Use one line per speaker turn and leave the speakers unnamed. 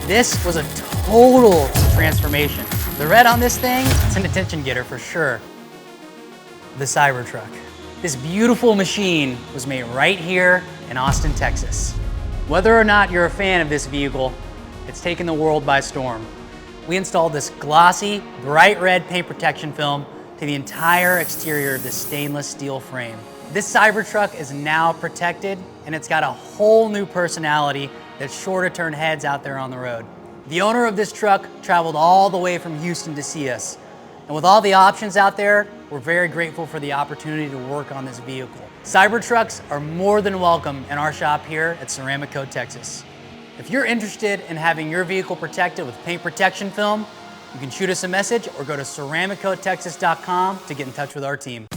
This was a total transformation. The red on this thing, it's an attention getter for sure. The Cybertruck. This beautiful machine was made right here in Austin, Texas. Whether or not you're a fan of this vehicle, it's taken the world by storm. We installed this glossy, bright red paint protection film to the entire exterior of this stainless steel frame. This Cybertruck is now protected, and it's got a whole new personality that's sure to turn heads out there on the road. The owner of this truck traveled all the way from Houston to see us. And with all the options out there, we're very grateful for the opportunity to work on this vehicle. Cybertrucks are more than welcome in our shop here at Ceramic Coat, Texas. If you're interested in having your vehicle protected with paint protection film, you can shoot us a message or go to ceramiccoattexas.com to get in touch with our team.